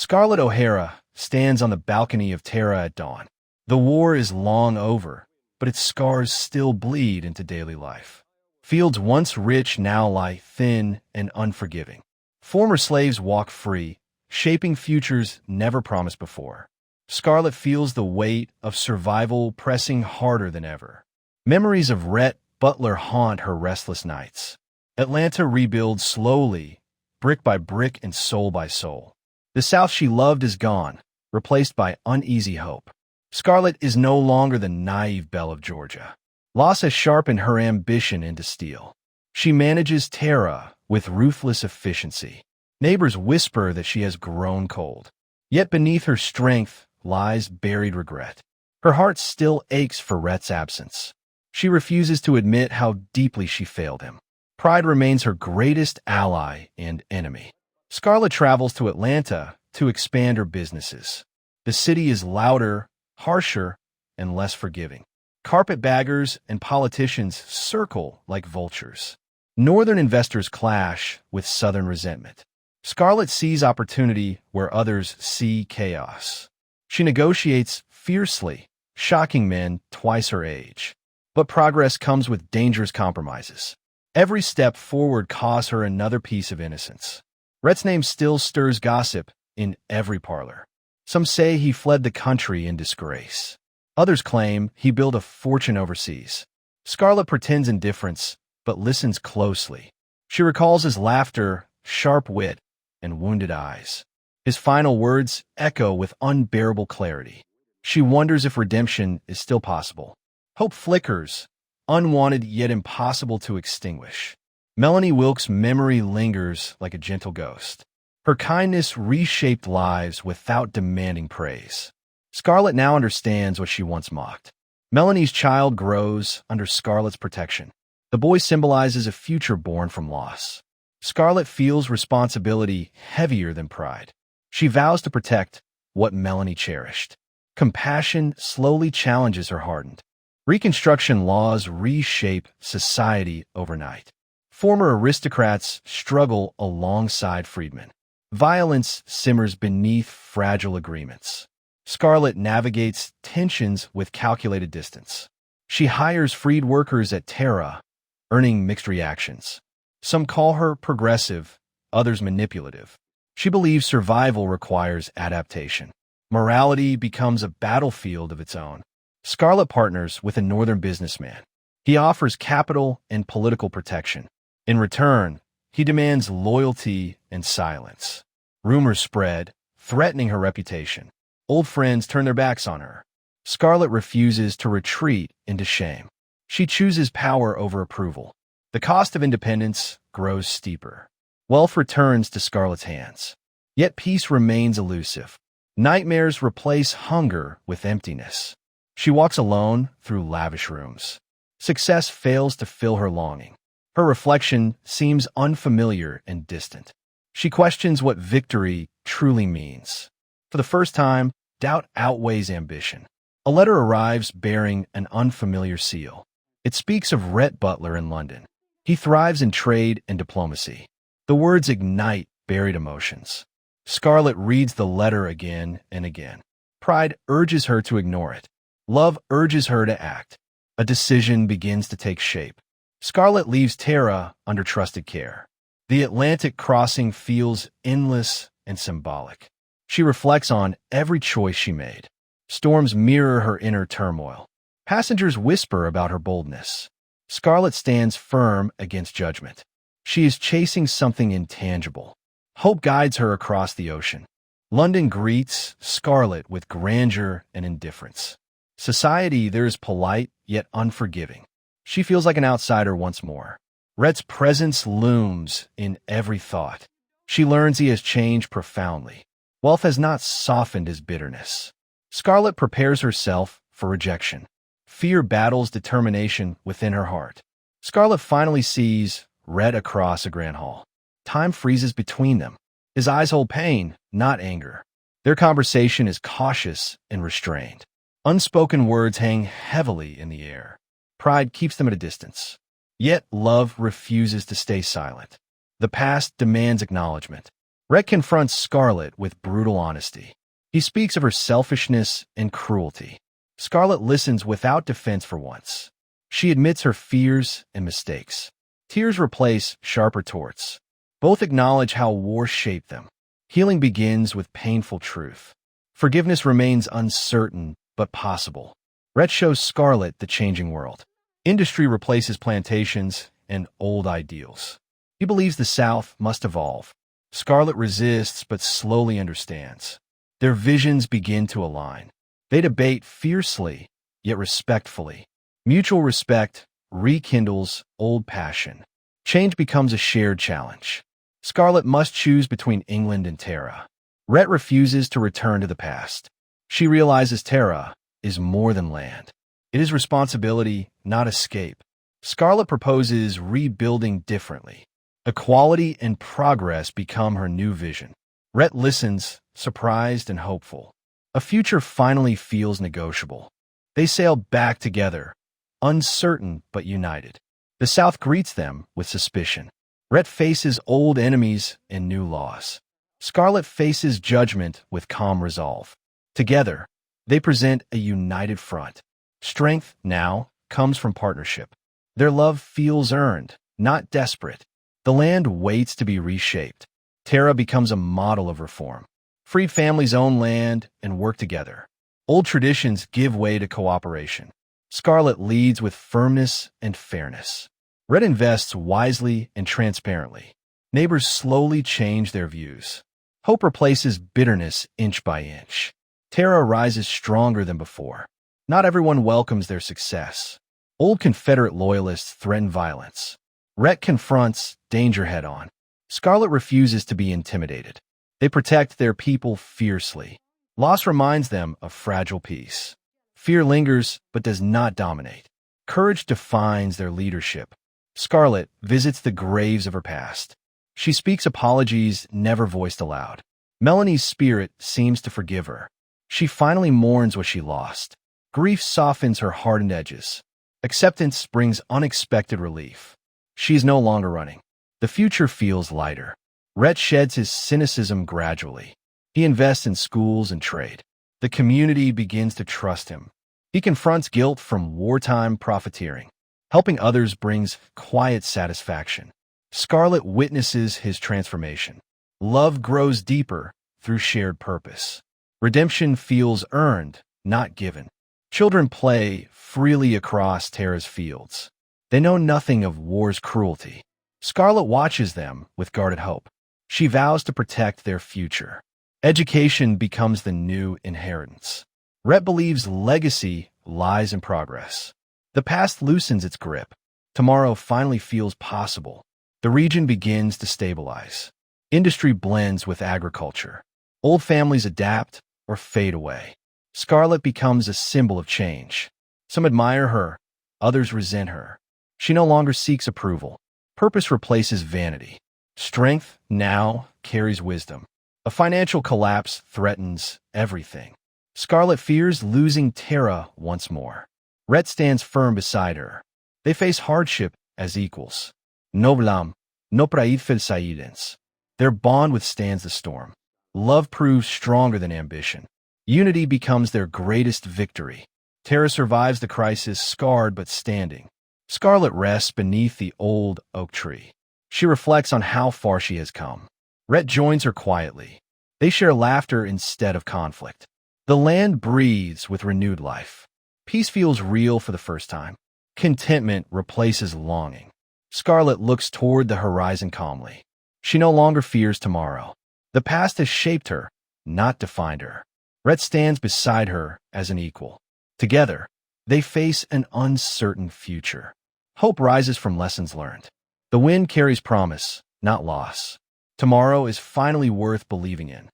Scarlett O'Hara stands on the balcony of Tara at dawn. The war is long over, but its scars still bleed into daily life. Fields once rich now lie thin and unforgiving. Former slaves walk free, shaping futures never promised before. Scarlett feels the weight of survival pressing harder than ever. Memories of Rhett Butler haunt her restless nights. Atlanta rebuilds slowly, brick by brick and soul by soul. The South she loved is gone, replaced by uneasy hope. Scarlett is no longer the naive belle of Georgia. Loss has sharpened her ambition into steel. She manages Tara with ruthless efficiency. Neighbors whisper that she has grown cold. Yet beneath her strength lies buried regret. Her heart still aches for Rhett's absence. She refuses to admit how deeply she failed him. Pride remains her greatest ally and enemy. Scarlett travels to Atlanta to expand her businesses. The city is louder, harsher, and less forgiving. Carpetbaggers and politicians circle like vultures. Northern investors clash with Southern resentment. Scarlett sees opportunity where others see chaos. She negotiates fiercely, shocking men twice her age. But progress comes with dangerous compromises. Every step forward costs her another piece of innocence. Rhett's name still stirs gossip in every parlor. Some say he fled the country in disgrace. Others claim he built a fortune overseas. Scarlett pretends indifference, but listens closely. She recalls his laughter, sharp wit, and wounded eyes. His final words echo with unbearable clarity. She wonders if redemption is still possible. Hope flickers, unwanted yet impossible to extinguish. Melanie Wilkes' memory lingers like a gentle ghost. Her kindness reshaped lives without demanding praise. Scarlett now understands what she once mocked. Melanie's child grows under Scarlett's protection. The boy symbolizes a future born from loss. Scarlett feels responsibility heavier than pride. She vows to protect what Melanie cherished. Compassion slowly challenges her hardened. Reconstruction laws reshape society overnight. Former aristocrats struggle alongside freedmen. Violence simmers beneath fragile agreements. Scarlett navigates tensions with calculated distance. She hires freed workers at Tara, earning mixed reactions. Some call her progressive, others manipulative. She believes survival requires adaptation. Morality becomes a battlefield of its own. Scarlett partners with a northern businessman. He offers capital and political protection. In return, he demands loyalty and silence. Rumors spread, threatening her reputation. Old friends turn their backs on her. Scarlett refuses to retreat into shame. She chooses power over approval. The cost of independence grows steeper. Wealth returns to Scarlett's hands. Yet peace remains elusive. Nightmares replace hunger with emptiness. She walks alone through lavish rooms. Success fails to fill her longing. Her reflection seems unfamiliar and distant. She questions what victory truly means. For the first time, doubt outweighs ambition. A letter arrives bearing an unfamiliar seal. It speaks of Rhett Butler in London. He thrives in trade and diplomacy. The words ignite buried emotions. Scarlett reads the letter again and again. Pride urges her to ignore it. Love urges her to act. A decision begins to take shape. Scarlett leaves Tara under trusted care. The Atlantic crossing feels endless and symbolic. She reflects on every choice she made. Storms mirror her inner turmoil. Passengers whisper about her boldness. Scarlett stands firm against judgment. She is chasing something intangible. Hope guides her across the ocean. London greets Scarlett with grandeur and indifference. Society there is polite yet unforgiving. She feels like an outsider once more. Rhett's presence looms in every thought. She learns he has changed profoundly. Wealth has not softened his bitterness. Scarlett prepares herself for rejection. Fear battles determination within her heart. Scarlett finally sees Rhett across a grand hall. Time freezes between them. His eyes hold pain, not anger. Their conversation is cautious and restrained. Unspoken words hang heavily in the air. Pride keeps them at a distance. Yet love refuses to stay silent. The past demands acknowledgement. Rhett confronts Scarlett with brutal honesty. He speaks of her selfishness and cruelty. Scarlett listens without defense for once. She admits her fears and mistakes. Tears replace sharp retorts. Both acknowledge how war shaped them. Healing begins with painful truth. Forgiveness remains uncertain, but possible. Rhett shows Scarlett the changing world. Industry replaces plantations and old ideals. He believes the South must evolve. Scarlett resists but slowly understands. Their visions begin to align. They debate fiercely, yet respectfully. Mutual respect rekindles old passion. Change becomes a shared challenge. Scarlett must choose between England and Tara. Rhett refuses to return to the past. She realizes Tara is more than land. It is responsibility, not escape. Scarlett proposes rebuilding differently. Equality and progress become her new vision. Rhett listens, surprised and hopeful. A future finally feels negotiable. They sail back together, uncertain but united. The South greets them with suspicion. Rhett faces old enemies and new laws. Scarlett faces judgment with calm resolve. Together, they present a united front. Strength now comes from partnership. Their love feels earned, not desperate. The land waits to be reshaped. Tara becomes a model of reform. Freed families own land and work together. Old traditions give way to cooperation. Scarlett leads with firmness and fairness. Rhett invests wisely and transparently. Neighbors slowly change their views. Hope replaces bitterness inch by inch. Tara rises stronger than before. Not everyone welcomes their success. Old Confederate loyalists threaten violence. Rhett confronts danger head-on. Scarlett refuses to be intimidated. They protect their people fiercely. Loss reminds them of fragile peace. Fear lingers but does not dominate. Courage defines their leadership. Scarlett visits the graves of her past. She speaks apologies never voiced aloud. Melanie's spirit seems to forgive her. She finally mourns what she lost. Grief softens her hardened edges. Acceptance brings unexpected relief. She is no longer running. The future feels lighter. Rhett sheds his cynicism gradually. He invests in schools and trade. The community begins to trust him. He confronts guilt from wartime profiteering. Helping others brings quiet satisfaction. Scarlett witnesses his transformation. Love grows deeper through shared purpose. Redemption feels earned, not given. Children play freely across Tara's fields. They know nothing of war's cruelty. Scarlett watches them with guarded hope. She vows to protect their future. Education becomes the new inheritance. Rhett believes legacy lies in progress. The past loosens its grip. Tomorrow finally feels possible. The region begins to stabilize. Industry blends with agriculture. Old families adapt or fade away. Scarlett becomes a symbol of change. Some admire her, others resent her. She no longer seeks approval. Purpose replaces vanity. Strength now carries wisdom. A financial collapse threatens everything. Scarlett fears losing Tara once more. Rhett stands firm beside her. They face hardship as equals. No blam, no praid fel saidens. Their bond withstands the storm. Love proves stronger than ambition. Unity becomes their greatest victory. Tara survives the crisis, scarred but standing. Scarlett rests beneath the old oak tree. She reflects on how far she has come. Rhett joins her quietly. They share laughter instead of conflict. The land breathes with renewed life. Peace feels real for the first time. Contentment replaces longing. Scarlett looks toward the horizon calmly. She no longer fears tomorrow. The past has shaped her, not defined her. Rhett stands beside her as an equal. Together, they face an uncertain future. Hope rises from lessons learned. The wind carries promise, not loss. Tomorrow is finally worth believing in.